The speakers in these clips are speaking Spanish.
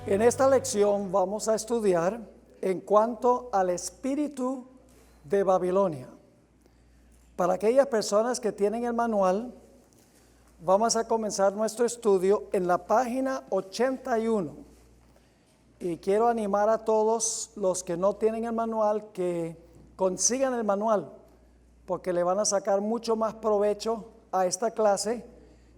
En esta lección vamos a estudiar en cuanto al espíritu de Babilonia. Para aquellas personas que tienen el manual, vamos a comenzar nuestro estudio en la página 81. Y quiero animar a todos los que no tienen el manual que consigan el manual, porque le van a sacar mucho más provecho a esta clase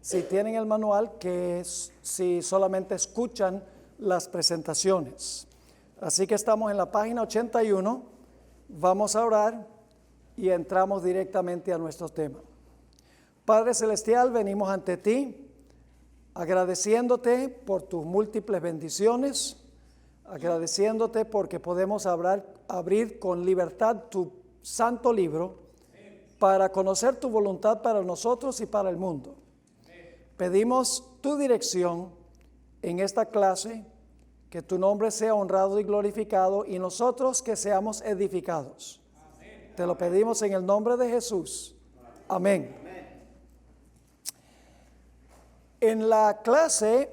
si tienen el manual que si solamente escuchan las presentaciones. Así que estamos en la página 81, vamos a orar y entramos directamente a nuestro tema. Padre Celestial, venimos ante ti agradeciéndote por tus múltiples bendiciones, agradeciéndote porque podemos abrir con libertad tu santo libro para conocer tu voluntad para nosotros y para el mundo. Pedimos tu dirección en esta clase, que tu nombre sea honrado y glorificado y nosotros que seamos edificados. Amén. Te lo pedimos en el nombre de Jesús. Amén. Amén. En la clase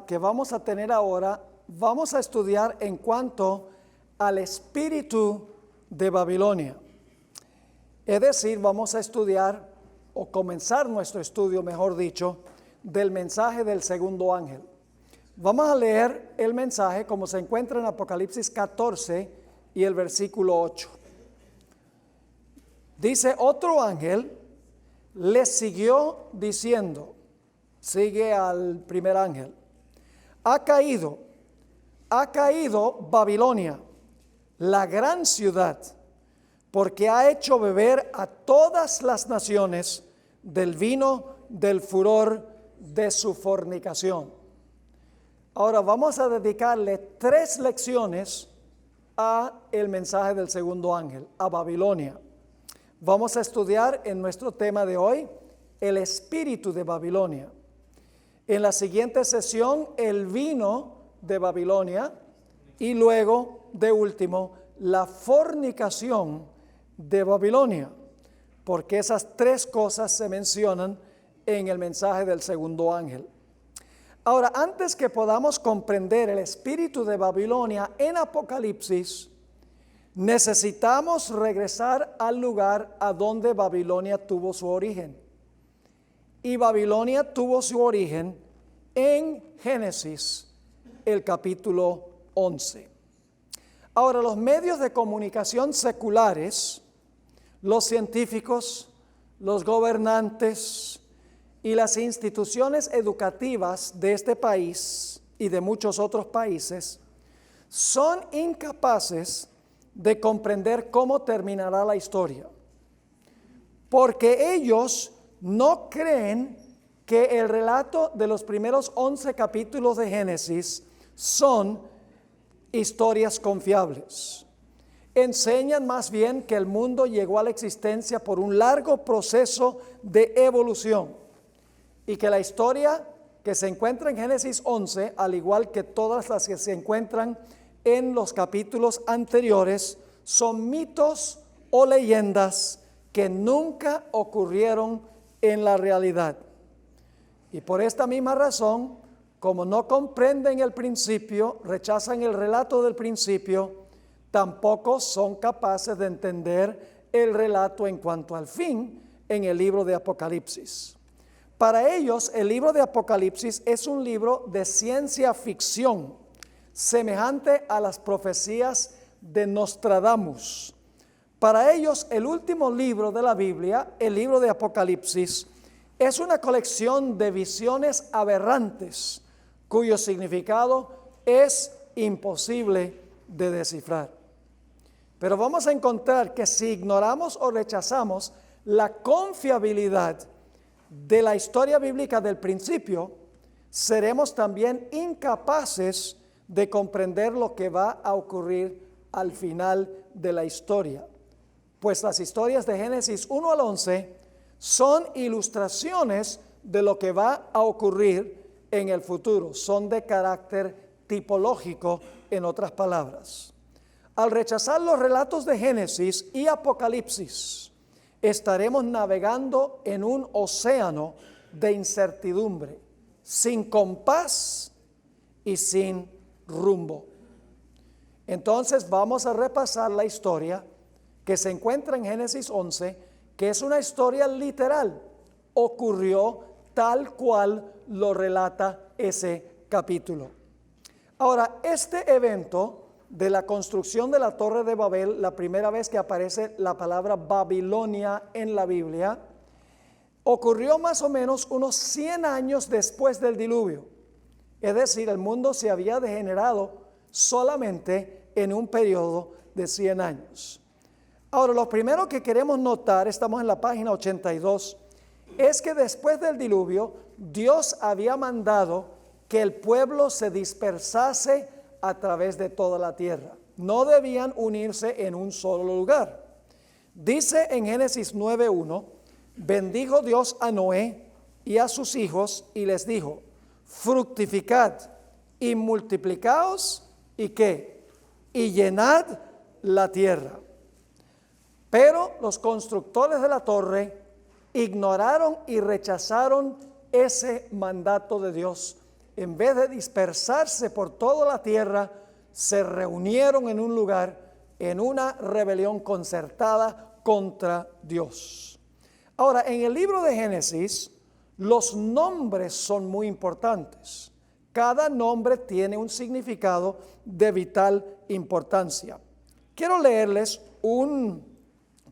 que vamos a tener ahora, vamos a estudiar en cuanto al espíritu de Babilonia. Es decir, vamos a estudiar o comenzar nuestro estudio, mejor dicho, del mensaje del segundo ángel. Vamos a leer el mensaje como se encuentra en Apocalipsis 14 y el versículo 8. Dice: otro ángel le siguió diciendo, sigue al primer ángel, ha caído Babilonia, la gran ciudad, porque ha hecho beber a todas las naciones del vino del furor de su fornicación. Ahora vamos a dedicarle 3 lecciones a el mensaje del segundo ángel, a Babilonia. Vamos a estudiar en nuestro tema de hoy el espíritu de Babilonia. En la siguiente sesión, el vino de Babilonia y luego, de último, la fornicación de Babilonia, porque esas 3 cosas se mencionan en el mensaje del segundo ángel. Ahora, antes que podamos comprender el espíritu de Babilonia en Apocalipsis, necesitamos regresar al lugar a donde Babilonia tuvo su origen. Y Babilonia tuvo su origen en Génesis, el capítulo 11. Ahora, los medios de comunicación seculares, los científicos, los gobernantes y las instituciones educativas de este país y de muchos otros países son incapaces de comprender cómo terminará la historia, porque ellos no creen que el relato de los primeros 11 capítulos de Génesis son historias confiables. Enseñan más bien que el mundo llegó a la existencia por un largo proceso de evolución y que la historia que se encuentra en Génesis 11, al igual que todas las que se encuentran en los capítulos anteriores, son mitos o leyendas que nunca ocurrieron en la realidad. Y por esta misma razón, como no comprenden el principio, rechazan el relato del principio, tampoco son capaces de entender el relato en cuanto al fin en el libro de Apocalipsis. Para ellos, el libro de Apocalipsis es un libro de ciencia ficción, semejante a las profecías de Nostradamus. Para ellos, el último libro de la Biblia, el libro de Apocalipsis, es una colección de visiones aberrantes, cuyo significado es imposible de descifrar. Pero vamos a encontrar que si ignoramos o rechazamos la confiabilidad de la historia bíblica del principio, seremos también incapaces de comprender lo que va a ocurrir al final de la historia. Pues las historias de Génesis 1 al 11 son ilustraciones de lo que va a ocurrir en el futuro, son de carácter tipológico, en otras palabras. Al rechazar los relatos de Génesis y Apocalipsis, estaremos navegando en un océano de incertidumbre, sin compás y sin rumbo. Entonces vamos a repasar la historia que se encuentra en Génesis 11, que es una historia literal. Ocurrió tal cual lo relata ese capítulo. Ahora, este evento de la construcción de la Torre de Babel, la primera vez que aparece la palabra Babilonia en la Biblia, ocurrió más o menos unos 100 años después del diluvio. Es decir, el mundo se había degenerado solamente en un periodo de 100 años. Ahora, lo primero que queremos notar, estamos en la página 82, es que después del diluvio, Dios había mandado que el pueblo se dispersase a través de toda la tierra. No debían unirse en un solo lugar. Dice en Génesis 9:1, bendijo Dios a Noé y a sus hijos y les dijo, fructificad y multiplicaos y ¿qué? Y llenad la tierra. Pero los constructores de la torre ignoraron y rechazaron ese mandato de Dios. En vez de dispersarse por toda la tierra, se reunieron en un lugar en una rebelión concertada contra Dios. Ahora, en el libro de Génesis, los nombres son muy importantes. Cada nombre tiene un significado de vital importancia. Quiero leerles un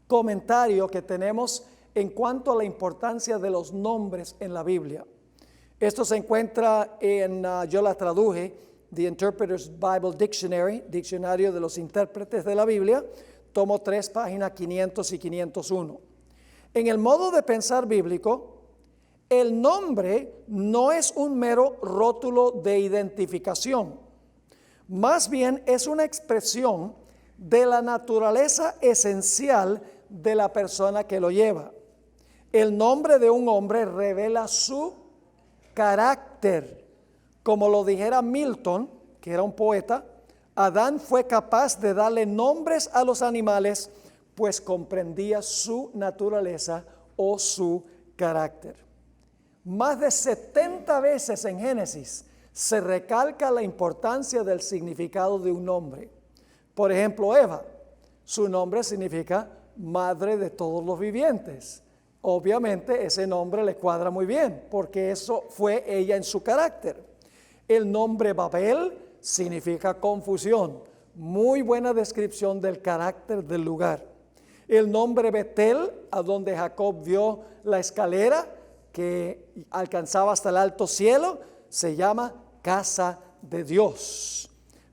comentario que tenemos en cuanto a la importancia de los nombres en la Biblia. Esto se encuentra en, yo la traduje, The Interpreter's Bible Dictionary, Diccionario de los Intérpretes de la Biblia, tomo 3, páginas 500 y 501. En el modo de pensar bíblico, el nombre no es un mero rótulo de identificación, más bien es una expresión de la naturaleza esencial de la persona que lo lleva. El nombre de un hombre revela su carácter. Como lo dijera Milton, que era un poeta, Adán fue capaz de darle nombres a los animales, pues comprendía su naturaleza o su carácter. Más de 70 veces en Génesis se recalca la importancia del significado de un nombre. Por ejemplo, Eva, su nombre significa madre de todos los vivientes. Obviamente ese nombre le cuadra muy bien, porque eso fue ella en su carácter. El nombre Babel significa confusión, muy buena descripción del carácter del lugar. El nombre Betel, a donde Jacob vio la escalera que alcanzaba hasta el alto cielo, se llama casa de Dios.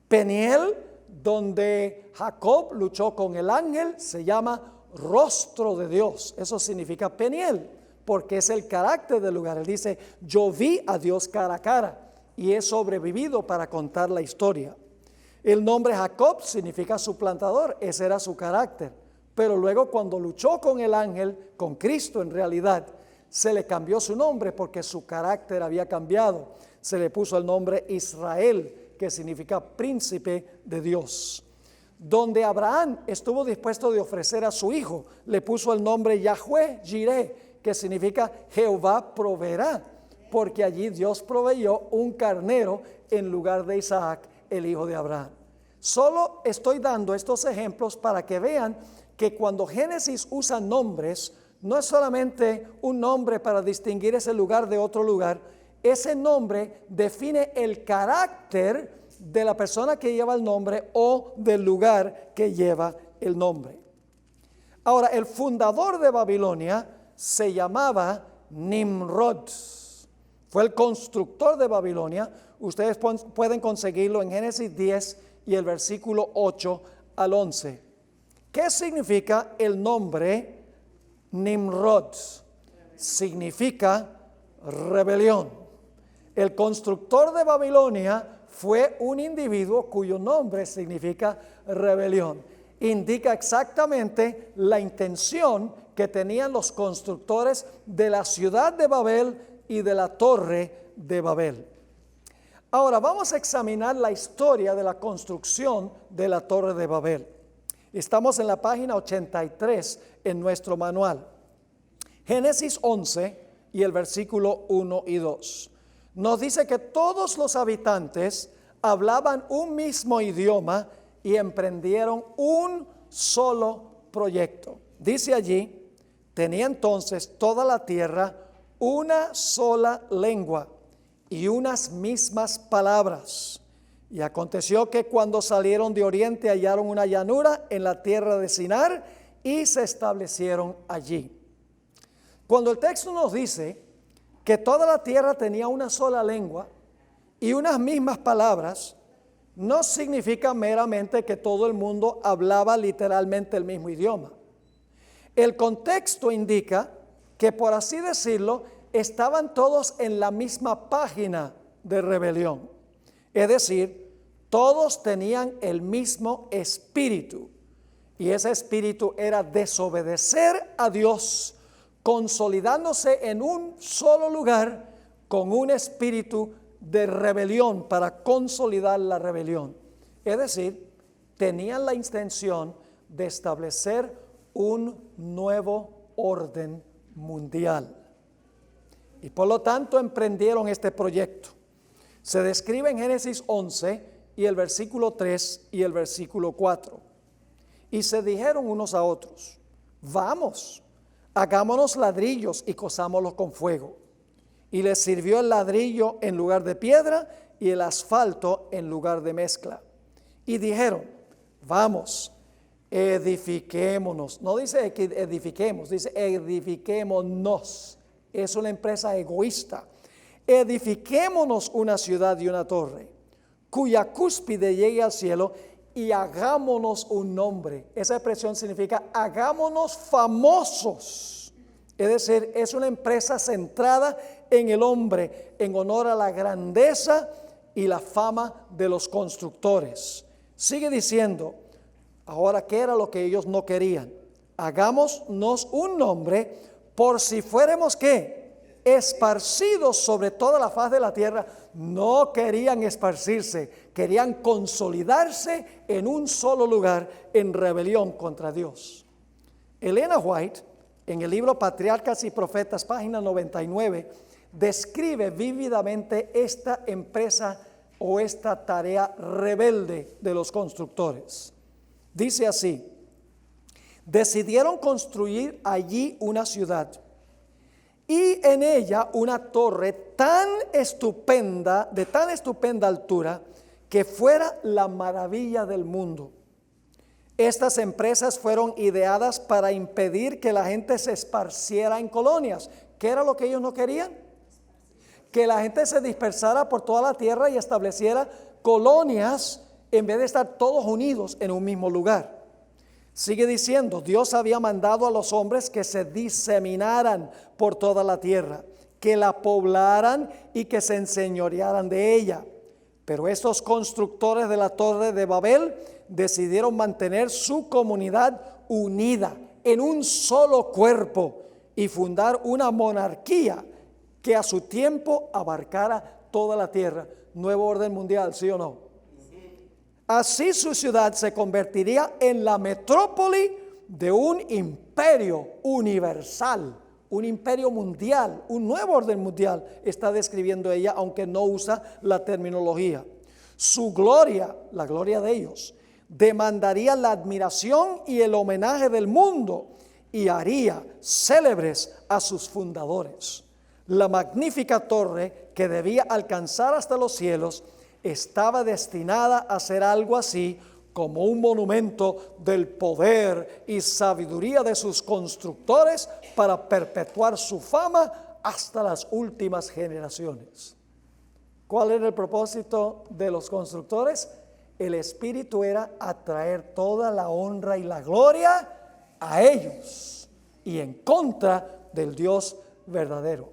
Peniel, donde Jacob luchó con el ángel, se llama rostro de Dios. Eso significa Peniel, porque es el carácter del lugar. Él dice, yo vi a Dios cara a cara y he sobrevivido para contar la historia. El nombre Jacob significa suplantador, ese era su carácter. Pero luego cuando luchó con el ángel, con Cristo en realidad, se le cambió su nombre porque su carácter había cambiado. Se le puso el nombre Israel, que significa príncipe de Dios. Donde Abraham estuvo dispuesto de ofrecer a su hijo, le puso el nombre Yahweh Jireh, que significa Jehová proveerá, porque allí Dios proveyó un carnero en lugar de Isaac, el hijo de Abraham. Solo estoy dando estos ejemplos para que vean que cuando Génesis usa nombres, no es solamente un nombre para distinguir ese lugar de otro lugar, ese nombre define el carácter de la persona que lleva el nombre o del lugar que lleva el nombre. Ahora, el fundador de Babilonia se llamaba Nimrod. Fue el constructor de Babilonia. Ustedes pueden conseguirlo en Génesis 10 y el versículo 8 al 11. ¿Qué significa el nombre Nimrod? Significa rebelión. El constructor de Babilonia fue un individuo cuyo nombre significa rebelión. Indica exactamente la intención que tenían los constructores de la ciudad de Babel y de la torre de Babel. Ahora vamos a examinar la historia de la construcción de la torre de Babel. Estamos en la página 83 en nuestro manual. Génesis 11 y el versículo 1 y 2. Nos dice que todos los habitantes hablaban un mismo idioma y emprendieron un solo proyecto. Dice allí, tenía entonces toda la tierra una sola lengua y unas mismas palabras. Y aconteció que cuando salieron de oriente hallaron una llanura en la tierra de Sinar y se establecieron allí. Cuando el texto nos dice que toda la tierra tenía una sola lengua y unas mismas palabras, no significa meramente que todo el mundo hablaba literalmente el mismo idioma. El contexto indica que, por así decirlo, estaban todos en la misma página de rebelión. Es decir, todos tenían el mismo espíritu. Y ese espíritu era desobedecer a Dios, consolidándose en un solo lugar con un espíritu de rebelión para consolidar la rebelión. Es decir, tenían la intención de establecer un nuevo orden mundial. Y por lo tanto emprendieron este proyecto. Se describe en Génesis 11 y el versículo 3 y el versículo 4. Y se dijeron unos a otros, vamos, hagámonos ladrillos y cozámoslos con fuego. Y les sirvió el ladrillo en lugar de piedra y el asfalto en lugar de mezcla. Y dijeron, vamos, edifiquémonos. No dice que edifiquemos, dice edifiquémonos. Es una empresa egoísta. Edifiquémonos una ciudad y una torre, cuya cúspide llegue al cielo, y hagámonos un nombre. Esa expresión significa hagámonos famosos. Es decir, es una empresa centrada en el hombre, en honor a la grandeza y la fama de los constructores. Sigue diciendo, ahora, ¿qué era lo que ellos no querían? Hagámonos un nombre por si fuéramos, ¿qué? Esparcidos sobre toda la faz de la tierra. No querían esparcirse, querían consolidarse en un solo lugar en rebelión contra Dios. Elena White, en el libro Patriarcas y Profetas, página 99, describe vívidamente esta empresa o esta tarea rebelde de los constructores. Dice así, decidieron construir allí una ciudad y en ella una torre tan estupenda, de tan estupenda altura, que fuera la maravilla del mundo. Estas empresas fueron ideadas para impedir que la gente se esparciera en colonias. ¿Qué era lo que ellos no querían? Que la gente se dispersara por toda la tierra y estableciera colonias en vez de estar todos unidos en un mismo lugar. Sigue diciendo, Dios había mandado a los hombres que se diseminaran por toda la tierra, que la poblaran y que se enseñorearan de ella. Pero estos constructores de la Torre de Babel decidieron mantener su comunidad unida en un solo cuerpo y fundar una monarquía que a su tiempo abarcara toda la tierra. Nuevo orden mundial, ¿sí o no? Así su ciudad se convertiría en la metrópoli de un imperio universal, un imperio mundial, un nuevo orden mundial, está describiendo ella, aunque no usa la terminología. Su gloria, la gloria de ellos, demandaría la admiración y el homenaje del mundo y haría célebres a sus fundadores. La magnífica torre que debía alcanzar hasta los cielos estaba destinada a ser algo así como un monumento del poder y sabiduría de sus constructores para perpetuar su fama hasta las últimas generaciones. ¿Cuál era el propósito de los constructores? El espíritu era atraer toda la honra y la gloria a ellos y en contra del Dios verdadero.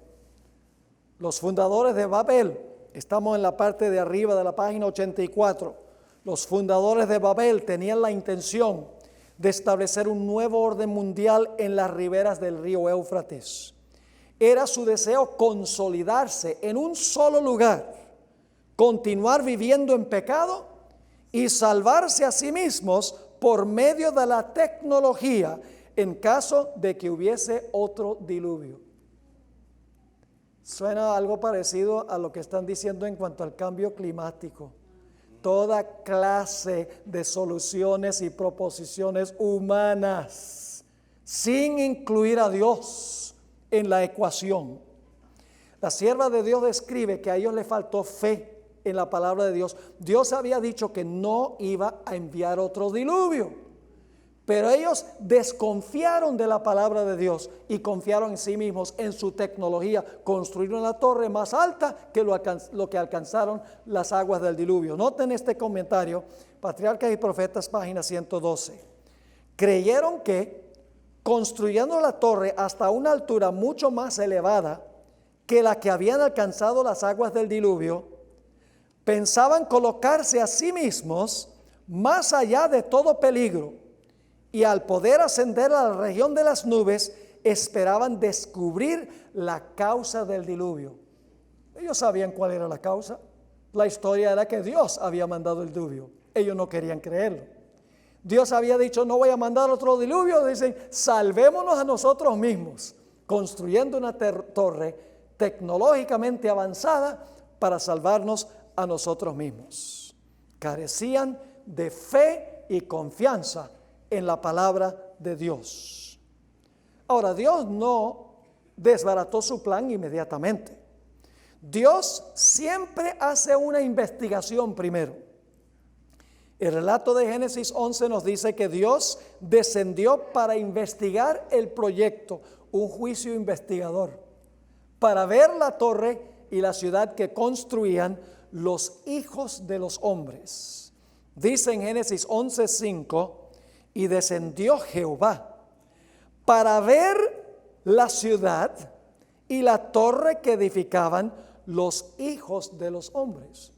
Los fundadores de Babel, estamos en la parte de arriba de la página 84. Los fundadores de Babel tenían la intención de establecer un nuevo orden mundial en las riberas del río Éufrates. Era su deseo consolidarse en un solo lugar, continuar viviendo en pecado y salvarse a sí mismos por medio de la tecnología en caso de que hubiese otro diluvio. Suena algo parecido a lo que están diciendo en cuanto al cambio climático. toda clase de soluciones y proposiciones humanas, sin incluir a Dios en la ecuación. La sierva de Dios describe que a ellos les faltó fe en la palabra de Dios. Dios había dicho que no iba a enviar otro diluvio, pero ellos desconfiaron de la palabra de Dios y confiaron en sí mismos, en su tecnología. Construyeron la torre más alta que lo que alcanzaron las aguas del diluvio. Noten este comentario, Patriarcas y Profetas, página 112. Creyeron que construyendo la torre hasta una altura mucho más elevada que la que habían alcanzado las aguas del diluvio, pensaban colocarse a sí mismos más allá de todo peligro, y al poder ascender a la región de las nubes, esperaban descubrir la causa del diluvio. Ellos sabían cuál era la causa. La historia era que Dios había mandado el diluvio. Ellos no querían creerlo. Dios había dicho, no voy a mandar otro diluvio. Dicen, salvémonos a nosotros mismos, construyendo una torre tecnológicamente avanzada para salvarnos a nosotros mismos. Carecían de fe y confianza en la palabra de Dios. Ahora, Dios no desbarató su plan inmediatamente. Dios siempre hace una investigación primero. El relato de Génesis 11 nos dice que Dios descendió para investigar el proyecto, un juicio investigador, para ver la torre y la ciudad que construían los hijos de los hombres. Dice en Génesis 11:5, y descendió Jehová para ver la ciudad y la torre que edificaban los hijos de los hombres.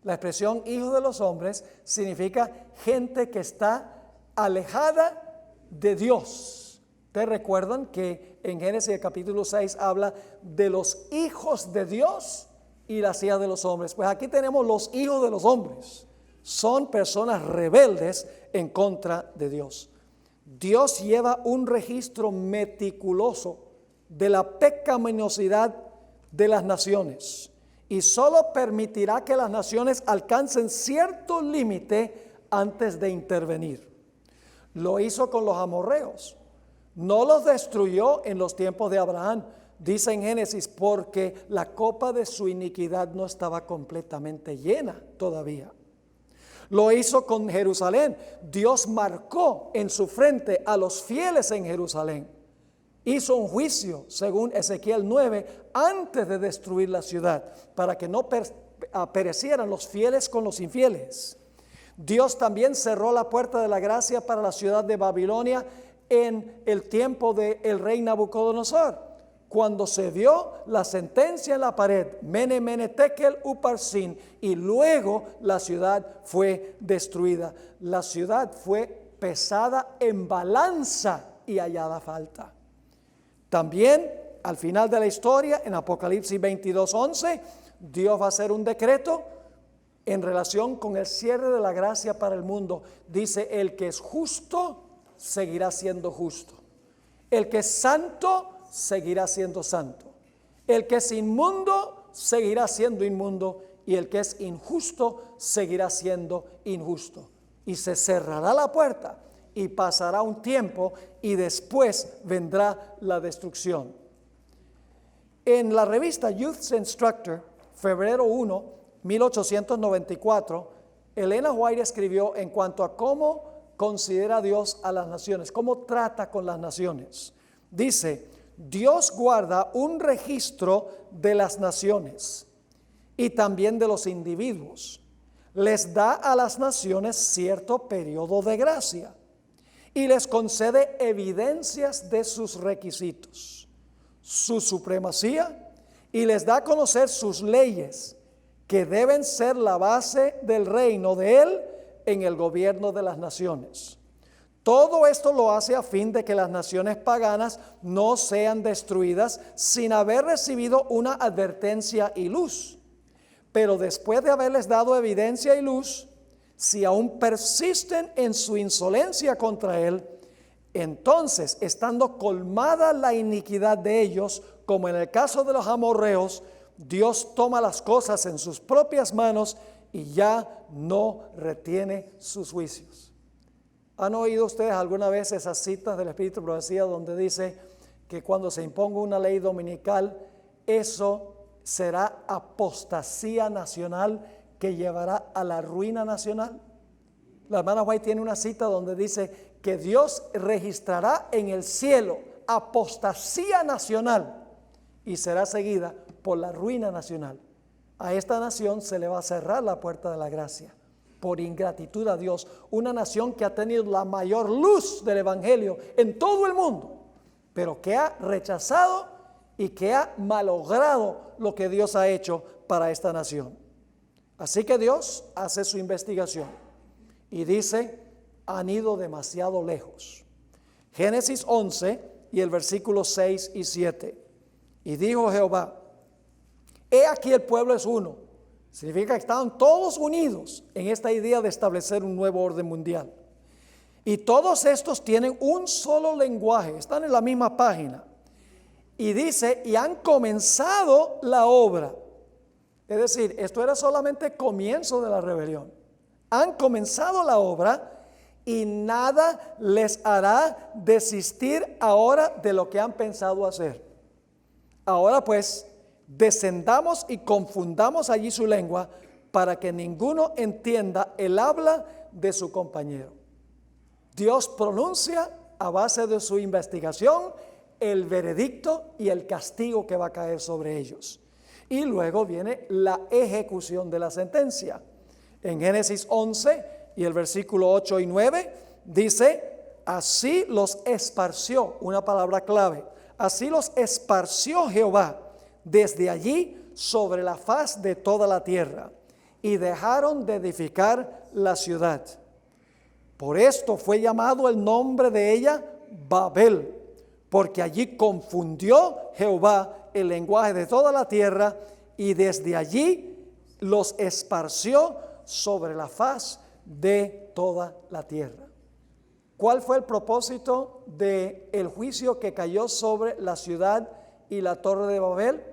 La expresión hijos de los hombres significa gente que está alejada de Dios. ¿Te recuerdan que en Génesis capítulo 6 habla de los hijos de Dios y las hijas de los hombres? Pues aquí tenemos los hijos de los hombres. Son personas rebeldes en contra de Dios. Dios lleva un registro meticuloso de la pecaminosidad de las naciones y solo permitirá que las naciones alcancen cierto límite antes de intervenir. Lo hizo con los amorreos. No los destruyó en los tiempos de Abraham. Dice en Génesis, porque la copa de su iniquidad no estaba completamente llena todavía. Lo hizo con Jerusalén. Dios marcó en su frente a los fieles en Jerusalén. Hizo un juicio, según Ezequiel 9, antes de destruir la ciudad, para que no perecieran los fieles con los infieles. Dios también cerró la puerta de la gracia para la ciudad de Babilonia en el tiempo del rey Nabucodonosor, cuando se dio la sentencia en la pared, Mene, Mene, Tekel, Uparsin, y luego la ciudad fue destruida. La ciudad fue pesada en balanza y hallada falta. También al final de la historia, en Apocalipsis 22:11, Dios va a hacer un decreto en relación con el cierre de la gracia para el mundo. Dice, el que es justo seguirá siendo justo. El que es santo seguirá siendo santo. El que es inmundo seguirá siendo inmundo, y el que es injusto seguirá siendo injusto. Y se cerrará la puerta y pasará un tiempo y después vendrá la destrucción. En la revista Youth's Instructor, febrero 1, 1894, Elena White escribió en cuanto a cómo considera Dios a las naciones, cómo trata con las naciones. Dice, Dios guarda un registro de las naciones y también de los individuos. Les da a las naciones cierto periodo de gracia y les concede evidencias de sus requisitos, su supremacía, y les da a conocer sus leyes, que deben ser la base del reino de Él en el gobierno de las naciones. Todo esto lo hace a fin de que las naciones paganas no sean destruidas sin haber recibido una advertencia y luz. Pero después de haberles dado evidencia y luz, si aún persisten en su insolencia contra Él, entonces, estando colmada la iniquidad de ellos, como en el caso de los amorreos, Dios toma las cosas en sus propias manos y ya no retiene sus juicios. ¿Han oído ustedes alguna vez esas citas del Espíritu de Profecía donde dice que cuando se imponga una ley dominical, eso será apostasía nacional que llevará a la ruina nacional? La hermana White tiene una cita donde dice que Dios registrará en el cielo apostasía nacional y será seguida por la ruina nacional. A esta nación se le va a cerrar la puerta de la gracia por ingratitud a Dios, una nación que ha tenido la mayor luz del evangelio en todo el mundo, pero que ha rechazado y que ha malogrado lo que Dios ha hecho para esta nación. Así que Dios hace su investigación y dice: han ido demasiado lejos. Génesis 11 y el versículo 6 y 7. Y dijo Jehová: he aquí el pueblo es uno. Significa que estaban todos unidos en esta idea de establecer un nuevo orden mundial. Y todos estos tienen un solo lenguaje, están en la misma página. Y dice, y han comenzado la obra. Es decir, esto era solamente comienzo de la rebelión. Han comenzado la obra y nada les hará desistir ahora de lo que han pensado hacer. Ahora pues, descendamos y confundamos allí su lengua para que ninguno entienda el habla de su compañero. Dios pronuncia a base de su investigación el veredicto y el castigo que va a caer sobre ellos. Y luego viene la ejecución de la sentencia. En Génesis 11 y el versículo 8 y 9 dice: así los esparció, una palabra clave, así los esparció Jehová desde allí sobre la faz de toda la tierra, y dejaron de edificar la ciudad. Por esto fue llamado el nombre de ella Babel, porque allí confundió Jehová el lenguaje de toda la tierra, y desde allí los esparció sobre la faz de toda la tierra. ¿Cuál fue el propósito del juicio que cayó sobre la ciudad y la torre de Babel?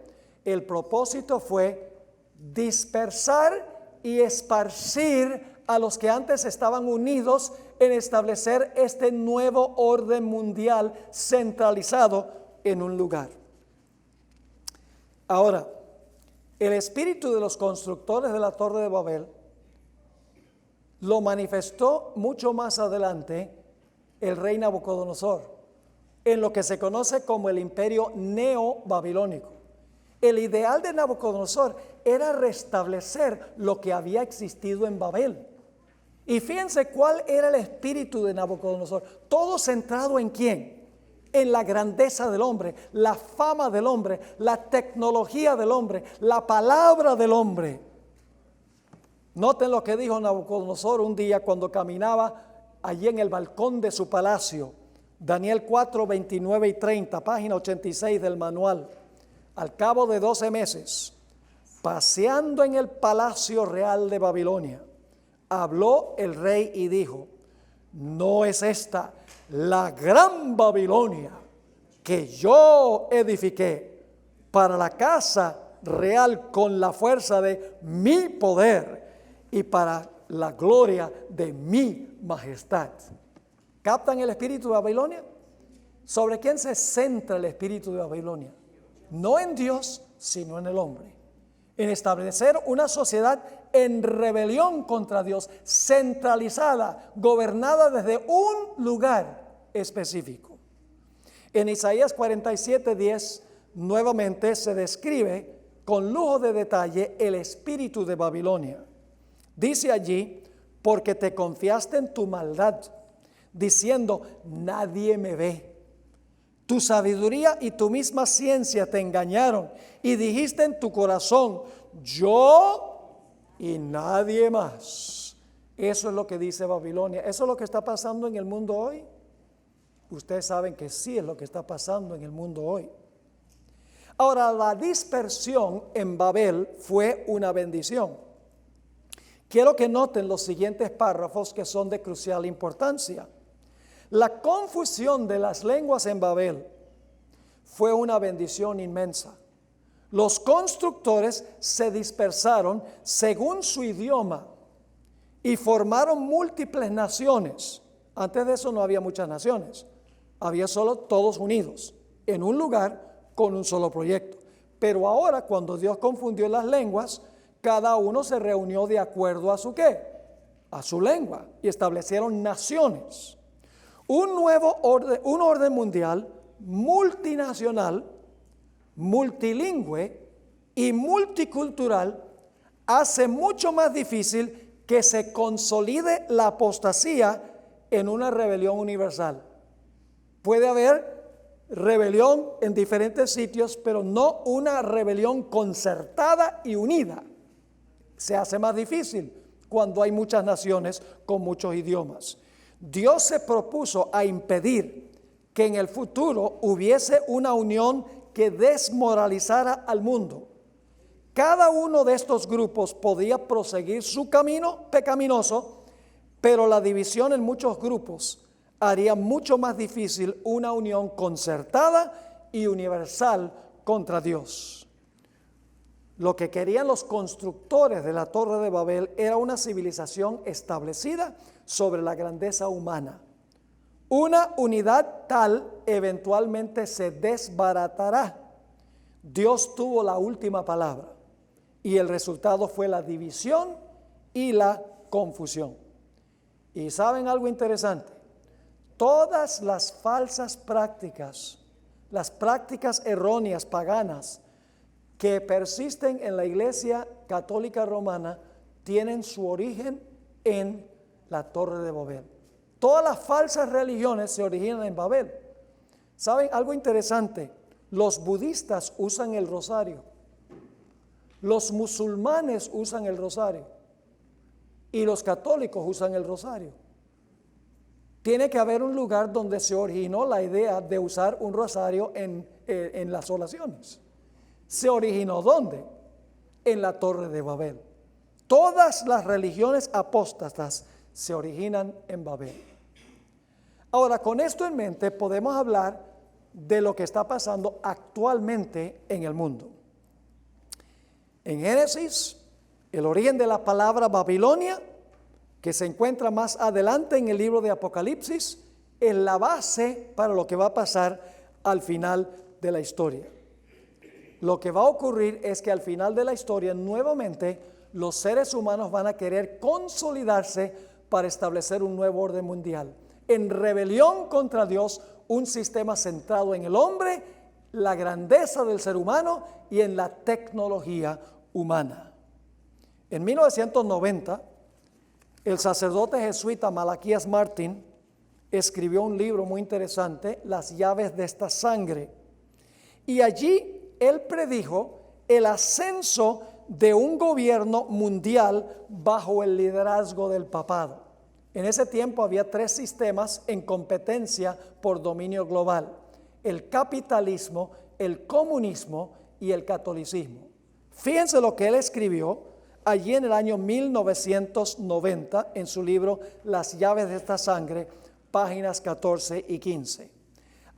El propósito fue dispersar y esparcir a los que antes estaban unidos en establecer este nuevo orden mundial centralizado en un lugar. Ahora, el espíritu de los constructores de la torre de Babel lo manifestó mucho más adelante el rey Nabucodonosor, en lo que se conoce como el imperio neobabilónico. El ideal de Nabucodonosor era restablecer lo que había existido en Babel. Y fíjense cuál era el espíritu de Nabucodonosor. Todo centrado ¿en quién? En la grandeza del hombre, la fama del hombre, la tecnología del hombre, la palabra del hombre. Noten lo que dijo Nabucodonosor un día cuando caminaba allí en el balcón de su palacio. Daniel 4, 29 y 30, página 86 del manual. Al cabo de 12 meses, paseando en el palacio real de Babilonia, habló el rey y dijo: ¿no es esta la gran Babilonia que yo edifiqué para la casa real con la fuerza de mi poder y para la gloria de mi majestad? ¿Captan el espíritu de Babilonia? ¿Sobre quién se centra el espíritu de Babilonia? No en Dios, sino en el hombre. En establecer una sociedad en rebelión contra Dios, centralizada, gobernada desde un lugar específico. En Isaías 47:10 nuevamente se describe con lujo de detalle el espíritu de Babilonia. Dice allí: porque te confiaste en tu maldad, diciendo: nadie me ve. Tu sabiduría y tu misma ciencia te engañaron, y dijiste en tu corazón: yo y nadie más. Eso es lo que dice Babilonia. ¿Eso es lo que está pasando en el mundo hoy? Ustedes saben que sí es lo que está pasando en el mundo hoy. Ahora, la dispersión en Babel fue una bendición. Quiero que noten los siguientes párrafos que son de crucial importancia. La confusión de las lenguas en Babel fue una bendición inmensa, Los constructores se dispersaron según su idioma y formaron múltiples naciones. Antes de eso no había muchas naciones, había solo todos unidos en un lugar con un solo proyecto. Pero ahora, cuando Dios confundió las lenguas, cada uno se reunió de acuerdo a su ¿qué? A su lengua, y establecieron naciones. Un nuevo orden, un orden mundial multinacional, multilingüe y multicultural hace mucho más difícil que se consolide la apostasía en una rebelión universal. Puede haber rebelión en diferentes sitios, pero no una rebelión concertada y unida. Se hace más difícil cuando hay muchas naciones con muchos idiomas. Dios se propuso a impedir que en el futuro hubiese una unión que desmoralizara al mundo. Cada uno de estos grupos podía proseguir su camino pecaminoso, pero la división en muchos grupos haría mucho más difícil una unión concertada y universal contra Dios. Lo que querían los constructores de la Torre de Babel era una civilización establecida sobre la grandeza humana. Una unidad tal eventualmente se desbaratará. Dios tuvo la última palabra y el resultado fue la división y la confusión. Y ¿saben algo interesante? Todas las falsas prácticas, las prácticas erróneas paganas que persisten en la Iglesia Católica Romana tienen su origen en la Torre de Babel. Todas las falsas religiones se originan en Babel. ¿Saben algo interesante? Los budistas usan el rosario. Los musulmanes usan el rosario. Y los católicos usan el rosario. Tiene que haber un lugar donde se originó la idea de usar un rosario en las oraciones. ¿Se originó dónde? En la Torre de Babel. Todas las religiones apóstatas se originan en Babel. Ahora, con esto en mente, podemos hablar de lo que está pasando actualmente en el mundo. En Génesis, el origen de la palabra Babilonia, que se encuentra más adelante en el libro de Apocalipsis, es la base para lo que va a pasar al final de la historia. Lo que va a ocurrir es que al final de la historia, nuevamente, los seres humanos van a querer consolidarse para establecer un nuevo orden mundial. En rebelión contra Dios, un sistema centrado en el hombre, la grandeza del ser humano y en la tecnología humana. En 1990, el sacerdote jesuita Malaquías Martín escribió un libro muy interesante, Las llaves de esta sangre. Y allí él predijo el ascenso de un gobierno mundial bajo el liderazgo del papado. En ese tiempo había 3 sistemas en competencia por dominio global: el capitalismo, el comunismo y el catolicismo. Fíjense lo que él escribió allí en el año 1990 en su libro Las llaves de esta sangre, páginas 14 y 15.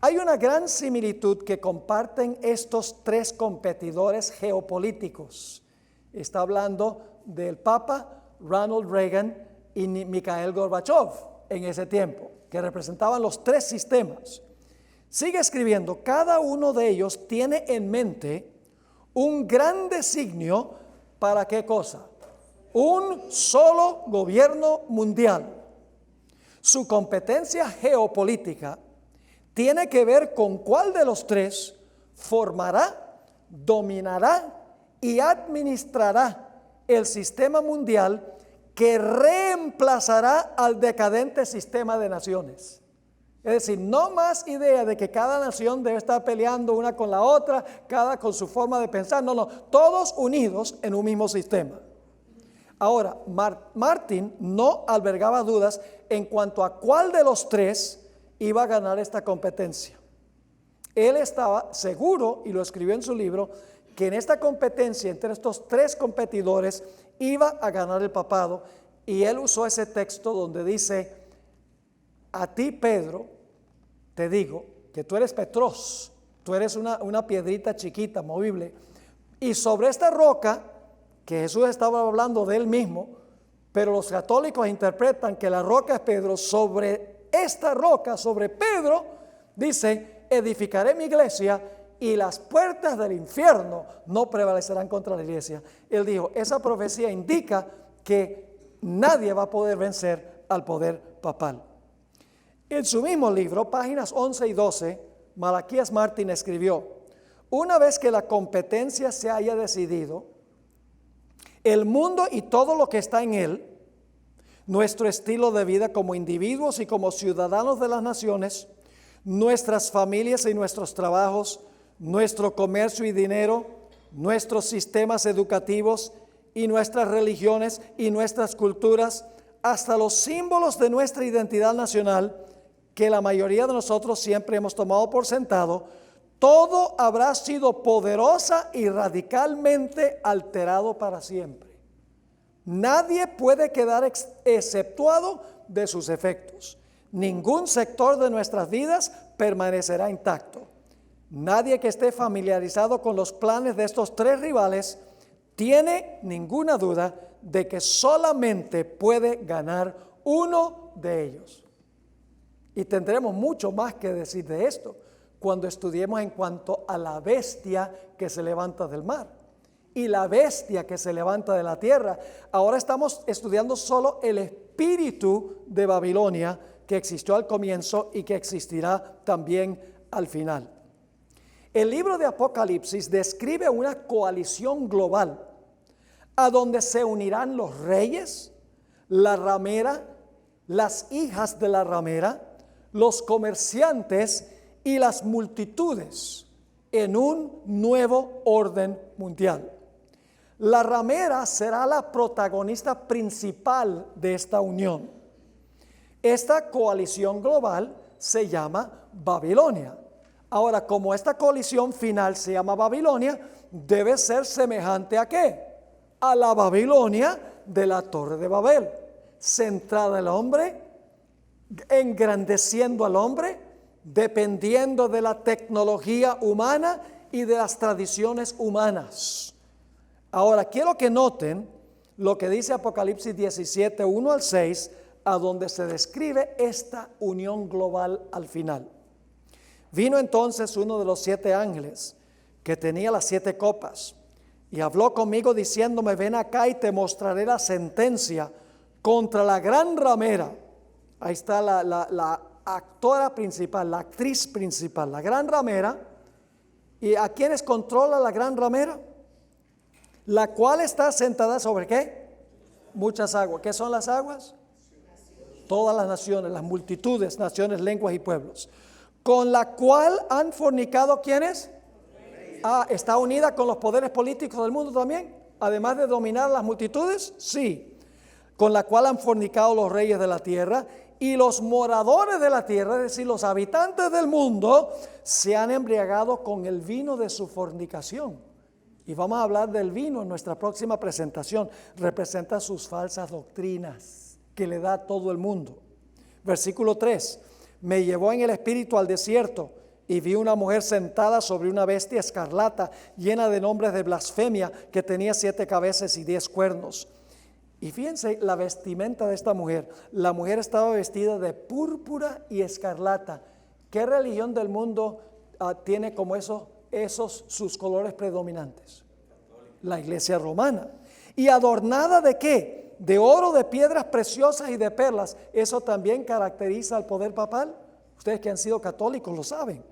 Hay una gran similitud que comparten estos 3 competidores geopolíticos. Está hablando del Papa Ronald Reagan y Mikhail Gorbachev en ese tiempo, que representaban los 3 sistemas. Sigue escribiendo: cada uno de ellos tiene en mente un gran designio. ¿Para qué cosa? Un solo gobierno mundial. Su competencia geopolítica tiene que ver con cuál de los 3 formará, dominará y administrará el sistema mundial que reemplazará al decadente sistema de naciones. Es decir, no más idea de que cada nación debe estar peleando una con la otra, cada con su forma de pensar. No, todos unidos en un mismo sistema. Ahora, Martín no albergaba dudas en cuanto a cuál de los 3 iba a ganar esta competencia. Él estaba seguro, y lo escribió en su libro, que en esta competencia entre estos 3 competidores iba a ganar el papado, y él usó ese texto donde dice: a ti, Pedro, te digo que tú eres Petros, tú eres una piedrita chiquita, movible, Y sobre esta roca, que Jesús estaba hablando de él mismo, pero los católicos interpretan que la roca es Pedro, sobre esta roca, sobre Pedro, dice, edificaré mi iglesia y las puertas del infierno no prevalecerán contra la iglesia. Él dijo, esa profecía indica que nadie va a poder vencer al poder papal. En su mismo libro, páginas 11 y 12, Malaquías Martín escribió, una vez que la competencia se haya decidido, el mundo y todo lo que está en él, nuestro estilo de vida como individuos y como ciudadanos de las naciones, nuestras familias y nuestros trabajos, nuestro comercio y dinero, nuestros sistemas educativos y nuestras religiones y nuestras culturas, hasta los símbolos de nuestra identidad nacional, que la mayoría de nosotros siempre hemos tomado por sentado, todo habrá sido poderosa y radicalmente alterado para siempre. Nadie puede quedar exceptuado de sus efectos. Ningún sector de nuestras vidas permanecerá intacto. Nadie que esté familiarizado con los planes de estos tres rivales tiene ninguna duda de que solamente puede ganar uno de ellos. Y tendremos mucho más que decir de esto cuando estudiemos en cuanto a la bestia que se levanta del mar y la bestia que se levanta de la tierra. Ahora estamos estudiando solo el espíritu de Babilonia que existió al comienzo y que existirá también al final. El libro de Apocalipsis describe una coalición global a donde se unirán los reyes, la ramera, las hijas de la ramera, los comerciantes y las multitudes en un nuevo orden mundial. La ramera será la protagonista principal de esta unión. Esta coalición global se llama Babilonia. Ahora, como esta coalición final se llama Babilonia, debe ser semejante ¿a qué? A la Babilonia de la Torre de Babel, centrada en el hombre, engrandeciendo al hombre, dependiendo de la tecnología humana y de las tradiciones humanas. Ahora, quiero que noten lo que dice Apocalipsis 17, 1 al 6, a donde se describe esta unión global al final. Vino entonces uno de los 7 ángeles que tenía las 7 copas y habló conmigo diciéndome, ven acá y te mostraré la sentencia contra la gran ramera. Ahí está la actora principal, la actriz principal, la gran ramera. ¿Y a quiénes controla la gran ramera? La cual está sentada sobre ¿qué? Muchas aguas. ¿Qué son las aguas? Todas las naciones, las multitudes, naciones, lenguas y pueblos. Con la cual han fornicado ¿quiénes? ¿Está unida con los poderes políticos del mundo también? Además de dominar las multitudes, sí. Con la cual han fornicado los reyes de la tierra y los moradores de la tierra, es decir, los habitantes del mundo, se han embriagado con el vino de su fornicación. Y vamos a hablar del vino en nuestra próxima presentación. Representa sus falsas doctrinas que le da a todo el mundo. Versículo 3. Me llevó en el espíritu al desierto y vi una mujer sentada sobre una bestia escarlata llena de nombres de blasfemia que tenía 7 cabezas y 10 cuernos. Y fíjense la vestimenta de esta mujer. La mujer estaba vestida de púrpura y escarlata. ¿Qué religión del mundo tiene como esos sus colores predominantes? La iglesia romana. ¿Y adornada de qué? De oro, de piedras preciosas y de perlas. Eso también caracteriza al poder papal. Ustedes que han sido católicos lo saben.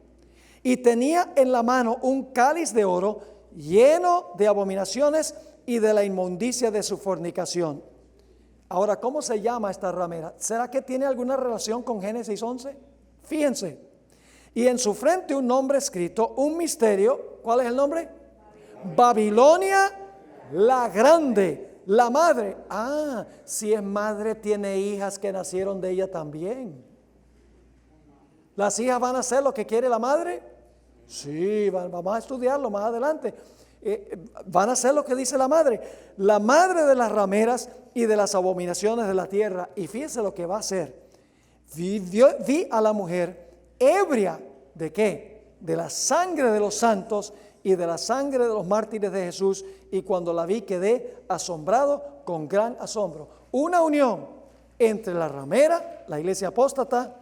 Y tenía en la mano un cáliz de oro lleno de abominaciones y de la inmundicia de su fornicación. Ahora, ¿cómo se llama esta ramera? ¿Será que tiene alguna relación con Génesis 11? Fíjense. Y en su frente un nombre escrito, un misterio. ¿Cuál es el nombre? Babilonia la grande, la madre. Si es madre, tiene hijas que nacieron de ella también. ¿Las hijas van a hacer lo que quiere la madre? Sí, vamos a estudiarlo más adelante. Van a hacer lo que dice la madre de las rameras y de las abominaciones de la tierra. Y fíjense lo que va a hacer. Vi a la mujer ebria, ¿de qué? De la sangre de los santos y de la sangre de los mártires de Jesús, y cuando la vi quedé asombrado con gran asombro. Una unión entre la ramera, la iglesia apóstata,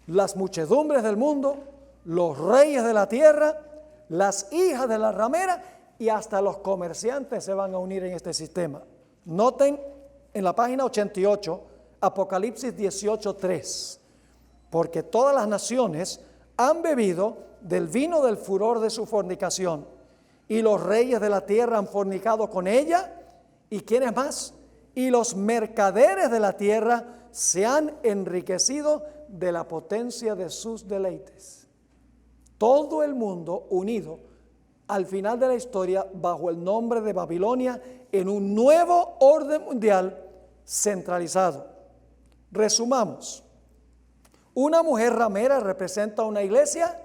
las muchedumbres del mundo, los reyes de la tierra, las hijas de la ramera y hasta los comerciantes se van a unir en este sistema. Noten en la página 88, Apocalipsis 18:3, porque todas las naciones han bebido del vino del furor de su fornicación, y los reyes de la tierra han fornicado con ella. ¿Y quiénes más? Y los mercaderes de la tierra se han enriquecido de la potencia de sus deleites. Todo el mundo unido al final de la historia bajo el nombre de Babilonia en un nuevo orden mundial centralizado. Resumamos. Una mujer ramera representa una iglesia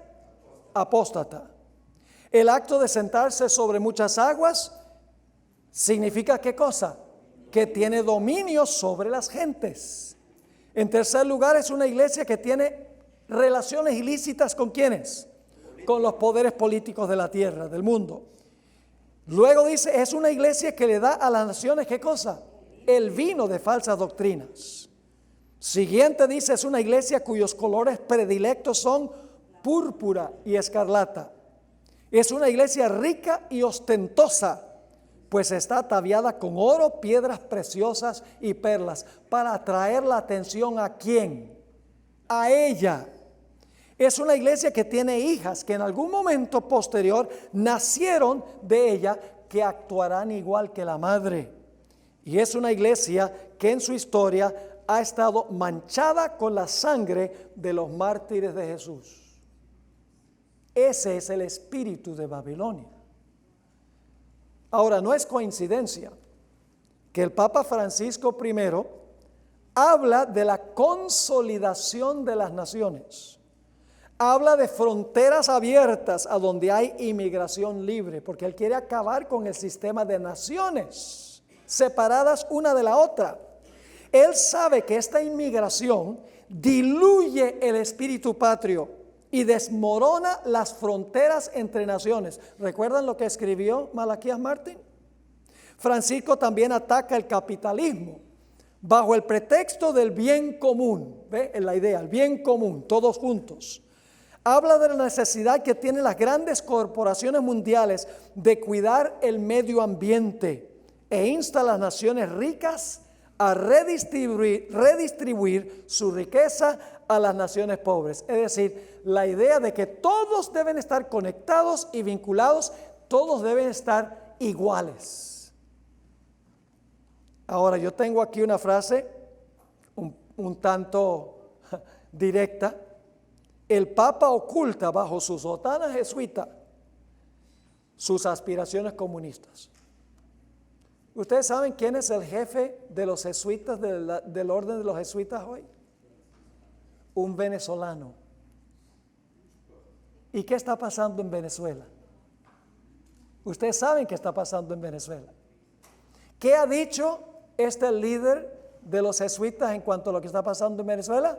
apóstata. El acto de sentarse sobre muchas aguas significa ¿qué cosa? Que tiene dominio sobre las gentes. En tercer lugar, es una iglesia que tiene relaciones ilícitas ¿con quiénes? Con los poderes políticos de la tierra, del mundo. Luego dice, es una iglesia que le da a las naciones ¿qué cosa? El vino de falsas doctrinas. Siguiente dice, es una iglesia cuyos colores predilectos son púrpura y escarlata. Es una iglesia rica y ostentosa, pues está ataviada con oro, piedras preciosas y perlas, para atraer la atención ¿a quién? A ella. Es una iglesia que tiene hijas que en algún momento posterior nacieron de ella, que actuarán igual que la madre. Y es una iglesia que en su historia ha estado manchada con la sangre de los mártires de Jesús. Ese es el espíritu de Babilonia. Ahora, no es coincidencia que el Papa Francisco I habla de la consolidación de las naciones. Habla de fronteras abiertas a donde hay inmigración libre, porque él quiere acabar con el sistema de naciones separadas una de la otra. Él sabe que esta inmigración diluye el espíritu patrio y desmorona las fronteras entre naciones. ¿Recuerdan lo que escribió Malaquías Martín? Francisco también ataca el capitalismo bajo el pretexto del bien común. ¿Ve? La idea, el bien común, todos juntos. Habla de la necesidad que tienen las grandes corporaciones mundiales de cuidar el medio ambiente e insta a las naciones ricas a redistribuir su riqueza a las naciones pobres. Es decir, la idea de que todos deben estar conectados y vinculados, todos deben estar iguales. Ahora, yo tengo aquí una frase un tanto directa. El Papa oculta bajo su sotana jesuita sus aspiraciones comunistas. ¿Ustedes saben quién es el jefe de los jesuitas, del orden de los jesuitas hoy? Un venezolano. ¿Y qué está pasando en Venezuela? Ustedes saben qué está pasando en Venezuela. ¿Qué ha dicho este líder de los jesuitas en cuanto a lo que está pasando en Venezuela?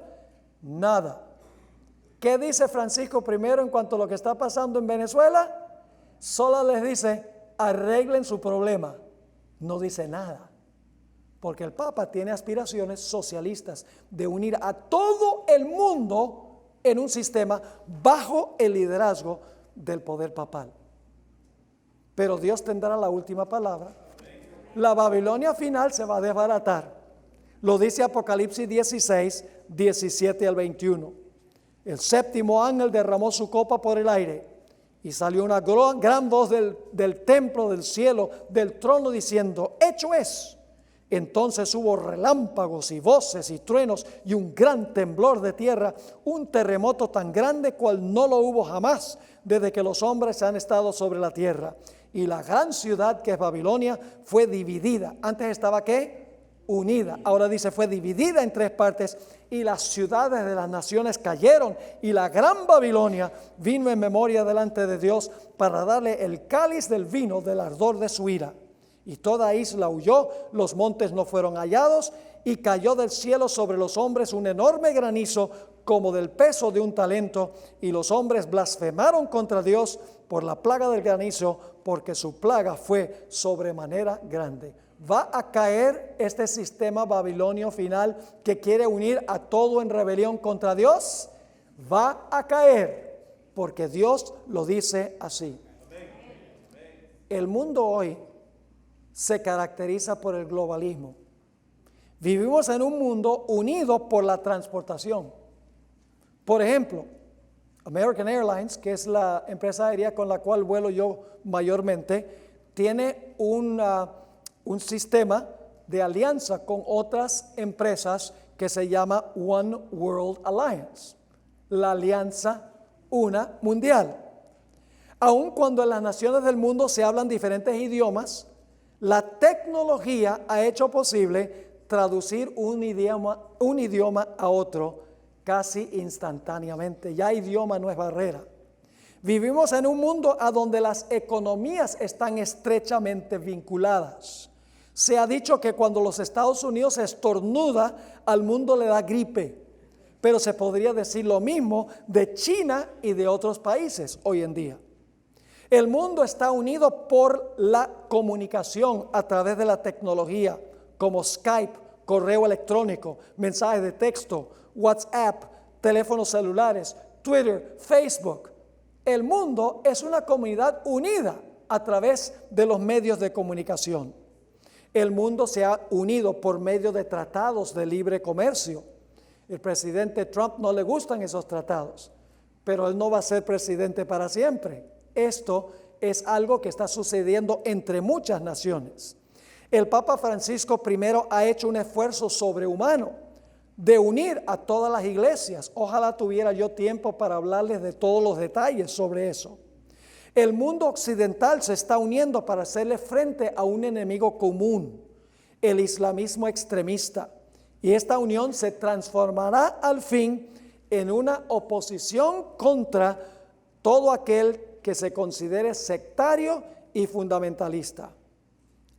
Nada. ¿Qué dice Francisco I en cuanto a lo que está pasando en Venezuela? Solo les dice, arreglen su problema. No dice nada, porque el Papa tiene aspiraciones socialistas de unir a todo el mundo en un sistema bajo el liderazgo del poder papal. Pero Dios tendrá la última palabra. La Babilonia final se va a desbaratar. Lo dice Apocalipsis 16, 17 al 21. El séptimo ángel derramó su copa por el aire. Y salió una gran voz del templo, del cielo, del trono, diciendo, hecho es. Entonces hubo relámpagos y voces y truenos y un gran temblor de tierra, un terremoto tan grande cual no lo hubo jamás desde que los hombres han estado sobre la tierra. Y la gran ciudad que es Babilonia fue dividida. Antes estaba ¿qué? Unida. Ahora dice fue dividida en tres partes, y las ciudades de las naciones cayeron, y la gran Babilonia vino en memoria delante de Dios para darle el cáliz del vino del ardor de su ira. Y toda isla huyó, los montes no fueron hallados, y cayó del cielo sobre los hombres un enorme granizo como del peso de un talento, y los hombres blasfemaron contra Dios por la plaga del granizo, porque su plaga fue sobremanera grande. ¿Va a caer este sistema babilonio final que quiere unir a todo en rebelión contra Dios? Va a caer, porque Dios lo dice así. El mundo hoy se caracteriza por el globalismo. Vivimos en un mundo unido por la transportación. Por ejemplo, American Airlines, que es la empresa aérea con la cual vuelo yo mayormente, tiene un sistema de alianza con otras empresas que se llama One World Alliance, la alianza una mundial. Aun cuando en las naciones del mundo se hablan diferentes idiomas, la tecnología ha hecho posible traducir un idioma a otro casi instantáneamente. Ya idioma no es barrera. Vivimos en un mundo a donde las economías están estrechamente vinculadas. Se ha dicho que cuando los Estados Unidos estornuda, al mundo le da gripe, pero se podría decir lo mismo de China y de otros países hoy en día. El mundo está unido por la comunicación a través de la tecnología, como Skype, correo electrónico, mensajes de texto, WhatsApp, teléfonos celulares, Twitter, Facebook. El mundo es una comunidad unida a través de los medios de comunicación. El mundo se ha unido por medio de tratados de libre comercio. El presidente Trump no le gustan esos tratados, pero él no va a ser presidente para siempre. Esto es algo que está sucediendo entre muchas naciones. El Papa Francisco I ha hecho un esfuerzo sobrehumano de unir a todas las iglesias. Ojalá tuviera yo tiempo para hablarles de todos los detalles sobre eso. El mundo occidental se está uniendo para hacerle frente a un enemigo común, el islamismo extremista. Y esta unión se transformará al fin en una oposición contra todo aquel que se considere sectario y fundamentalista.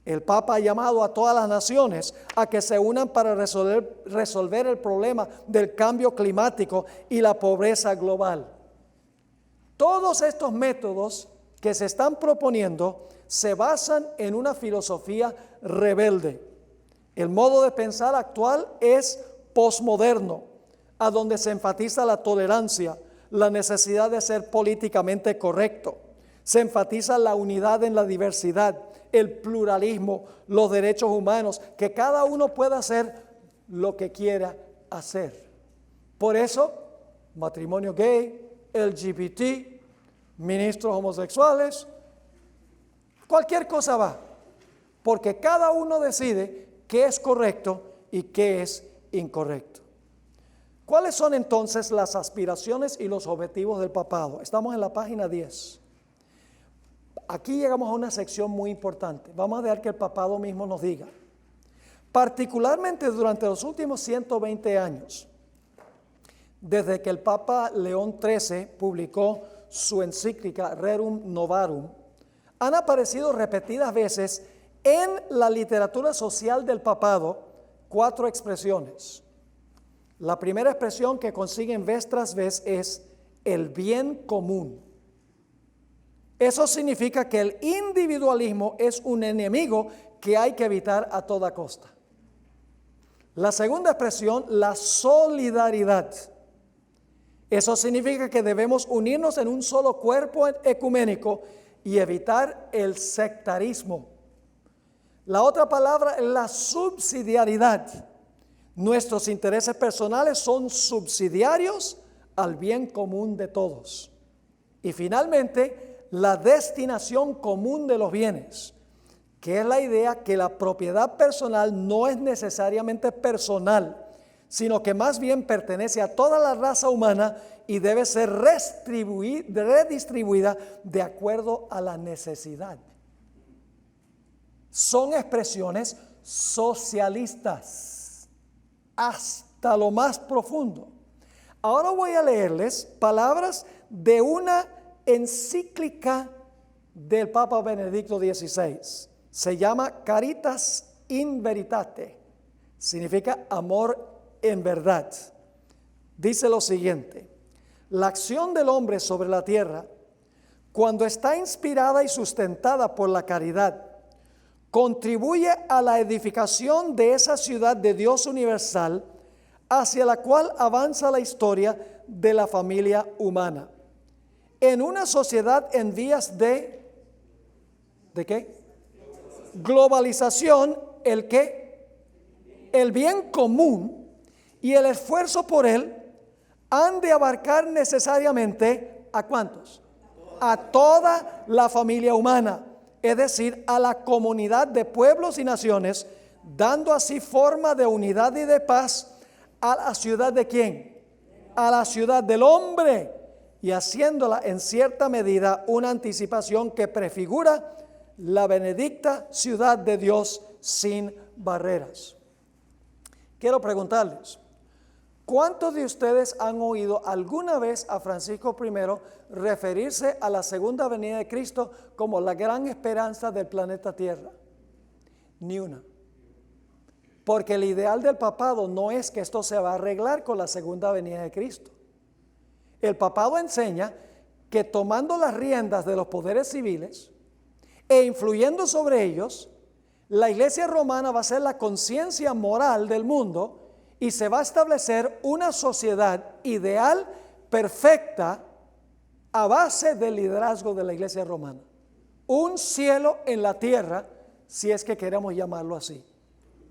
El Papa ha llamado a todas las naciones a que se unan para resolver el problema del cambio climático y la pobreza global. Todos estos métodos que se están proponiendo se basan en una filosofía rebelde. El modo de pensar actual es posmoderno, a donde se enfatiza la tolerancia, la necesidad de ser políticamente correcto. Se enfatiza la unidad en la diversidad, el pluralismo, los derechos humanos, que cada uno pueda hacer lo que quiera hacer. Por eso, matrimonio gay, LGBT, ministros homosexuales, cualquier cosa va, porque cada uno decide qué es correcto y qué es incorrecto. ¿Cuáles son entonces las aspiraciones y los objetivos del papado? Estamos en la página 10. Aquí llegamos a una sección muy importante. Vamos a dejar que el papado mismo nos diga. Particularmente durante los últimos 120 años, desde que el Papa León XIII publicó su encíclica Rerum Novarum, han aparecido repetidas veces en la literatura social del papado 4 expresiones. La primera expresión que consiguen vez tras vez es el bien común. Eso significa que el individualismo es un enemigo que hay que evitar a toda costa. La segunda expresión, la solidaridad. Eso significa que debemos unirnos en un solo cuerpo ecuménico y evitar el sectarismo. La otra palabra es la subsidiariedad. Nuestros intereses personales son subsidiarios al bien común de todos. Y finalmente, la destinación común de los bienes, que es la idea que la propiedad personal no es necesariamente personal, sino que más bien pertenece a toda la raza humana y debe ser redistribuida de acuerdo a la necesidad. Son expresiones socialistas hasta lo más profundo. Ahora voy a leerles palabras de una encíclica del Papa Benedicto XVI. Se llama Caritas in Veritate. Significa amor en verdad. Dice lo siguiente: la acción del hombre sobre la tierra cuando está inspirada y sustentada por la caridad, contribuye a la edificación de esa ciudad de Dios universal hacia la cual avanza la historia de la familia humana. En una sociedad en vías ¿de qué? Globalización, ¿el qué? El bien común y el esfuerzo por él han de abarcar necesariamente ¿a cuántos? A toda la familia humana, es decir, a la comunidad de pueblos y naciones, dando así forma de unidad y de paz a la ciudad ¿de quién? A la ciudad del hombre, y haciéndola en cierta medida una anticipación que prefigura la benedicta ciudad de Dios sin barreras. Quiero preguntarles, ¿cuántos de ustedes han oído alguna vez a Francisco I referirse a la segunda venida de Cristo como la gran esperanza del planeta Tierra? Ni una. Porque el ideal del papado no es que esto se va a arreglar con la segunda venida de Cristo. El papado enseña que tomando las riendas de los poderes civiles e influyendo sobre ellos, la Iglesia romana va a ser la conciencia moral del mundo y se va a establecer una sociedad ideal, perfecta, a base del liderazgo de la Iglesia romana. Un cielo en la tierra, si es que queremos llamarlo así.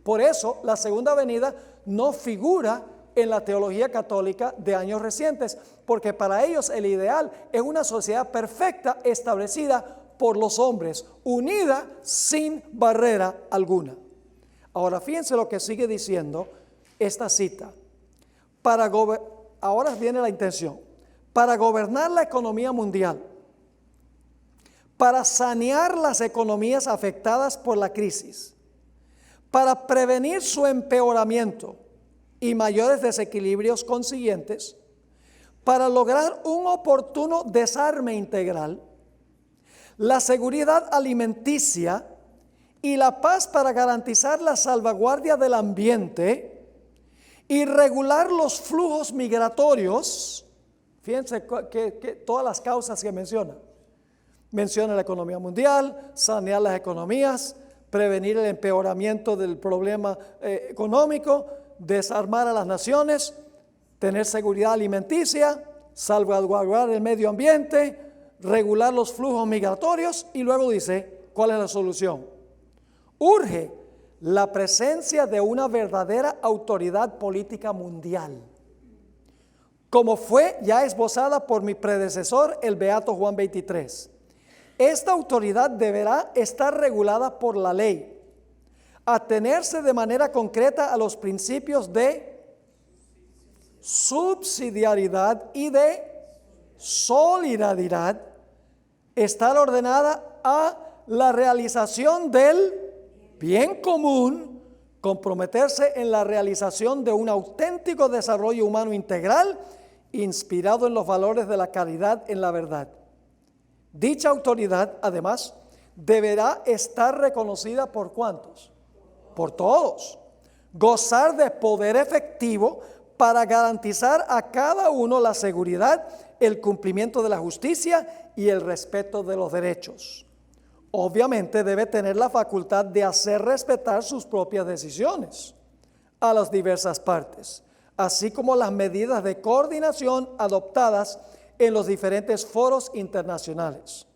Por eso la segunda venida no figura en la teología católica de años recientes, porque para ellos el ideal es una sociedad perfecta establecida por los hombres, unida sin barrera alguna. Ahora fíjense lo que sigue diciendo esta cita. Ahora viene la intención. Para gobernar la economía mundial, para sanear las economías afectadas por la crisis, para prevenir su empeoramiento y mayores desequilibrios consiguientes, para lograr un oportuno desarme integral, la seguridad alimenticia y la paz para garantizar la salvaguardia del ambiente y regular los flujos migratorios. Fíjense que todas las causas que menciona la economía mundial, sanear las economías, prevenir el empeoramiento del problema económico, desarmar a las naciones, tener seguridad alimenticia, salvaguardar el medio ambiente, regular los flujos migratorios, y luego dice, ¿cuál es la solución? Urge la presencia de una verdadera autoridad política mundial, como fue ya esbozada por mi predecesor, el beato Juan XXIII. Esta autoridad deberá estar regulada por la ley, atenerse de manera concreta a los principios de subsidiariedad y de solidaridad, estar ordenada a la realización del bien común, comprometerse en la realización de un auténtico desarrollo humano integral, inspirado en los valores de la caridad en la verdad. Dicha autoridad, además, deberá estar reconocida por ¿cuántos? Por todos. Gozar de poder efectivo para garantizar a cada uno la seguridad, el cumplimiento de la justicia y el respeto de los derechos. Obviamente debe tener la facultad de hacer respetar sus propias decisiones a las diversas partes, así como las medidas de coordinación adoptadas en los diferentes foros internacionales.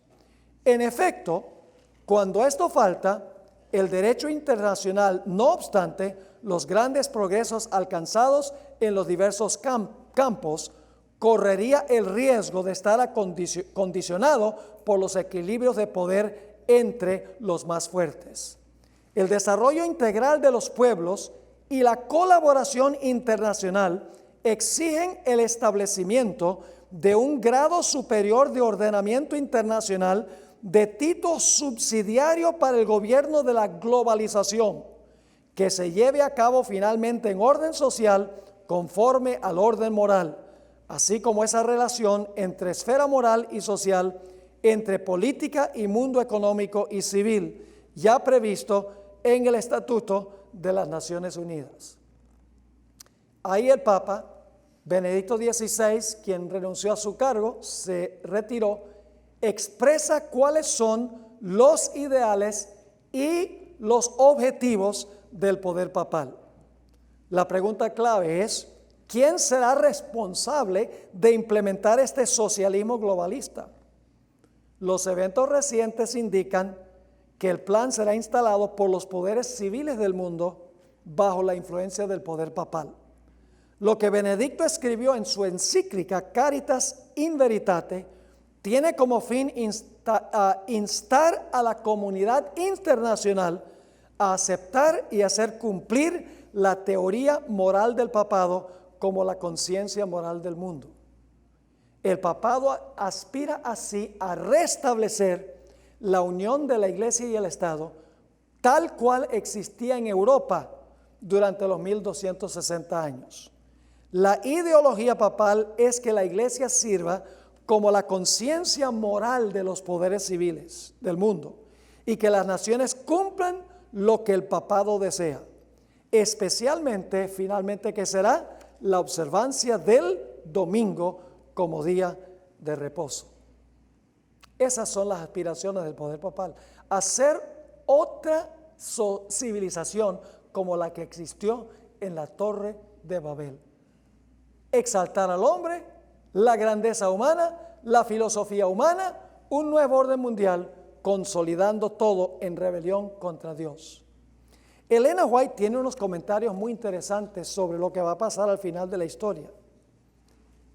En efecto, cuando esto falta, el derecho internacional, no obstante los grandes progresos alcanzados en los diversos campos, correría el riesgo de estar condicionado por los equilibrios de poder entre los más fuertes. El desarrollo integral de los pueblos y la colaboración internacional exigen el establecimiento de un grado superior de ordenamiento internacional de tipo subsidiario para el gobierno de la globalización, que se lleve a cabo finalmente en orden social conforme al orden moral, así como esa relación entre esfera moral y social, entre política y mundo económico y civil, ya previsto en el Estatuto de las Naciones Unidas. Ahí el Papa Benedicto XVI, quien renunció a su cargo, se retiró, expresa cuáles son los ideales y los objetivos del poder papal. La pregunta clave es, ¿quién será responsable de implementar este socialismo globalista? Los eventos recientes indican que el plan será instalado por los poderes civiles del mundo bajo la influencia del poder papal. Lo que Benedicto escribió en su encíclica Caritas in Veritate tiene como fin instar a la comunidad internacional a aceptar y hacer cumplir la teoría moral del papado como la conciencia moral del mundo. El papado aspira así a restablecer la unión de la Iglesia y el Estado tal cual existía en Europa durante los 1260 años. La ideología papal es que la Iglesia sirva como la conciencia moral de los poderes civiles del mundo y que las naciones cumplan lo que el papado desea, especialmente, finalmente, que será la observancia del domingo como día de reposo. Esas son las aspiraciones del poder papal, hacer otra civilización como la que existió en la Torre de Babel. Exaltar al hombre, la grandeza humana, la filosofía humana, un nuevo orden mundial, consolidando todo en rebelión contra Dios. Elena White tiene unos comentarios muy interesantes sobre lo que va a pasar al final de la historia.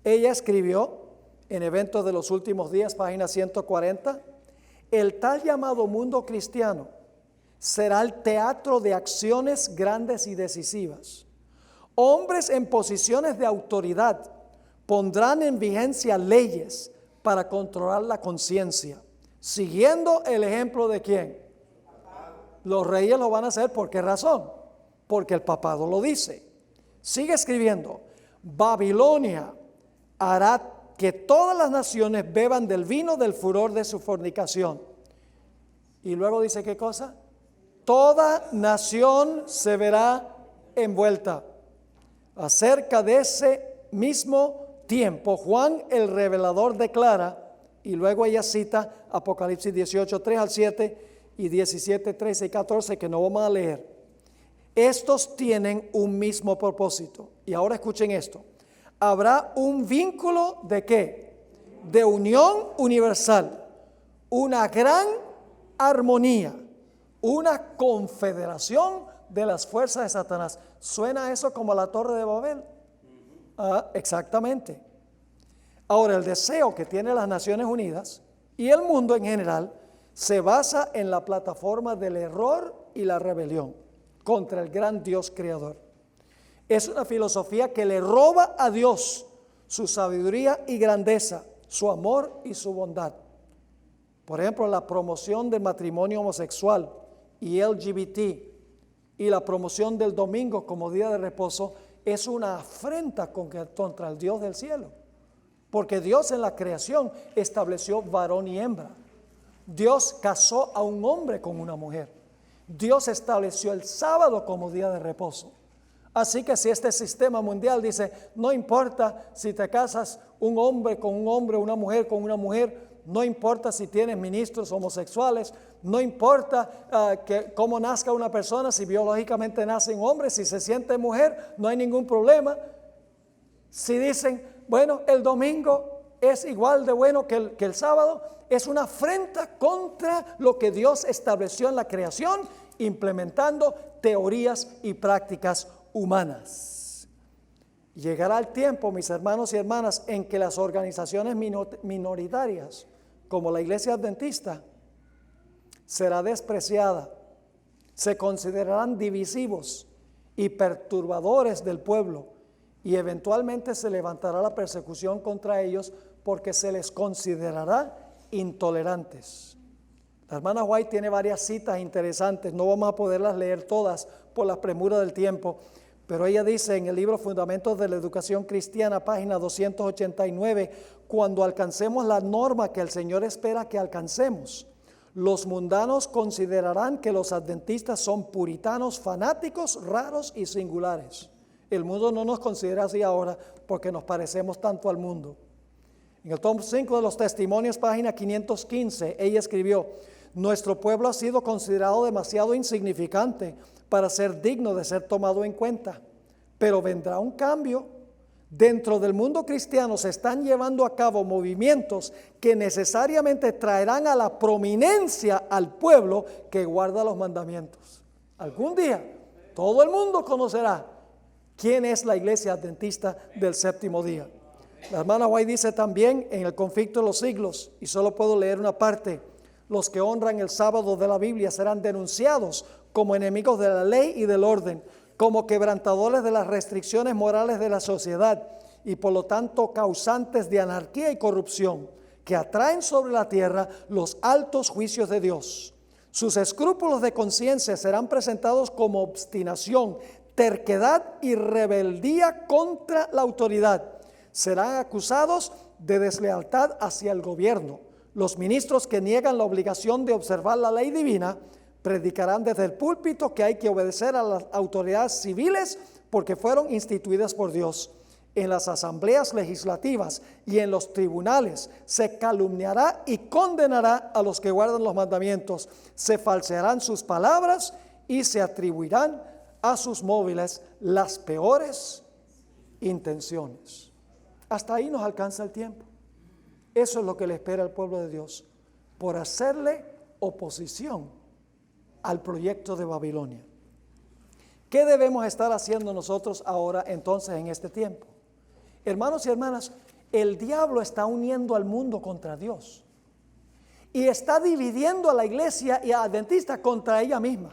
Ella escribió en Eventos de los Últimos Días, página 140, el tal llamado mundo cristiano será el teatro de acciones grandes y decisivas. Hombres en posiciones de autoridad pondrán en vigencia leyes para controlar la conciencia, siguiendo el ejemplo de ¿quién? Los reyes lo van a hacer. ¿Por qué razón? Porque el papado lo dice. Sigue escribiendo, Babilonia hará que todas las naciones beban del vino del furor de su fornicación. Y luego dice, ¿qué cosa? Toda nación se verá envuelta. Acerca de ese mismo tiempo, Juan el revelador declara, y luego ella cita Apocalipsis 18, 3 al 7 y 17, 13 y 14, que no vamos a leer. Estos tienen un mismo propósito. Y ahora escuchen esto. Habrá un vínculo ¿de qué? De unión universal, una gran armonía, una confederación de las fuerzas de Satanás. ¿Suena eso como la Torre de Babel? Exactamente. Ahora, el deseo que tienen las Naciones Unidas y el mundo en general se basa en la plataforma del error y la rebelión contra el gran Dios creador. Es una filosofía que le roba a Dios su sabiduría y grandeza, su amor y su bondad. Por ejemplo, la promoción del matrimonio homosexual y LGBT y la promoción del domingo como día de reposo es una afrenta contra el Dios del cielo. Porque Dios en la creación estableció varón y hembra. Dios casó a un hombre con una mujer. Dios estableció el sábado como día de reposo. Así que si este sistema mundial dice, no importa si te casas un hombre con un hombre, una mujer con una mujer, no importa si tienes ministros homosexuales, no importa cómo nazca una persona, si biológicamente nace un hombre, si se siente mujer, no hay ningún problema. Si dicen, bueno, el domingo es igual de bueno que el sábado, es una afrenta contra lo que Dios estableció en la creación, implementando teorías y prácticas humanas. Llegará el tiempo, mis hermanos y hermanas, en que las organizaciones minoritarias, como la Iglesia Adventista, será despreciada, se considerarán divisivos y perturbadores del pueblo, y eventualmente se levantará la persecución contra ellos porque se les considerará intolerantes. La hermana White tiene varias citas interesantes, no vamos a poderlas leer todas por la premura del tiempo, pero ella dice en el libro Fundamentos de la Educación Cristiana, página 289, cuando alcancemos la norma que el Señor espera que alcancemos, los mundanos considerarán que los adventistas son puritanos, fanáticos, raros y singulares. El mundo no nos considera así ahora porque nos parecemos tanto al mundo. En el tomo 5 de los Testimonios, página 515, ella escribió: nuestro pueblo ha sido considerado demasiado insignificante para ser digno de ser tomado en cuenta, pero vendrá un cambio. Dentro del mundo cristiano se están llevando a cabo movimientos que necesariamente traerán a la prominencia al pueblo que guarda los mandamientos. Algún día todo el mundo conocerá quién es la iglesia adventista del séptimo día. La hermana White dice también en el Conflicto de los Siglos, y solo puedo leer una parte: los que honran el sábado de la Biblia serán denunciados como enemigos de la ley y del orden, como quebrantadores de las restricciones morales de la sociedad y por lo tanto causantes de anarquía y corrupción que atraen sobre la tierra los altos juicios de Dios. Sus escrúpulos de conciencia serán presentados como obstinación, terquedad y rebeldía contra la autoridad. Serán acusados de deslealtad hacia el gobierno. Los ministros que niegan la obligación de observar la ley divina predicarán desde el púlpito que hay que obedecer a las autoridades civiles porque fueron instituidas por Dios. En las asambleas legislativas y en los tribunales se calumniará y condenará a los que guardan los mandamientos. Se falsearán sus palabras y se atribuirán a sus móviles las peores intenciones. Hasta ahí nos alcanza el tiempo. Eso es lo que le espera al pueblo de Dios por hacerle oposición al proyecto de Babilonia. ¿Qué debemos estar haciendo nosotros ahora entonces en este tiempo? Hermanos y hermanas, el diablo está uniendo al mundo contra Dios y está dividiendo a la iglesia y a adventista contra ella misma.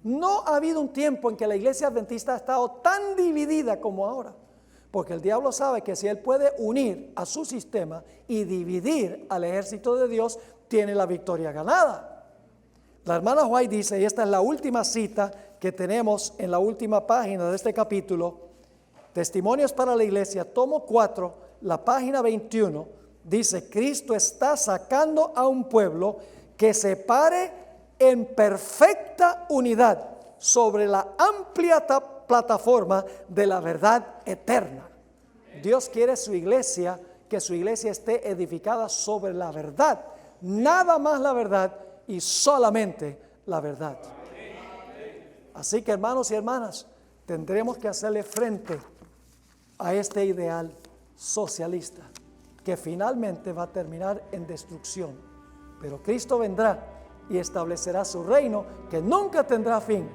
No ha habido un tiempo en que la iglesia adventista ha estado tan dividida como ahora, porque el diablo sabe que si él puede unir a su sistema y dividir al ejército de Dios, tiene la victoria ganada. La hermana White dice, y esta es la última cita que tenemos en la última página de este capítulo, Testimonios para la Iglesia, tomo 4, la página 21, dice: Cristo está sacando a un pueblo que se pare en perfecta unidad sobre la amplia plataforma de la verdad eterna. Dios quiere su iglesia, que su iglesia esté edificada sobre la verdad, nada más la verdad y solamente la verdad. Así que, hermanos y hermanas, tendremos que hacerle frente a este ideal socialista que finalmente va a terminar en destrucción. Pero Cristo vendrá y establecerá su reino que nunca tendrá fin,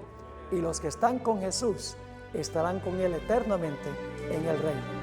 y los que están con Jesús estarán con Él eternamente en el reino.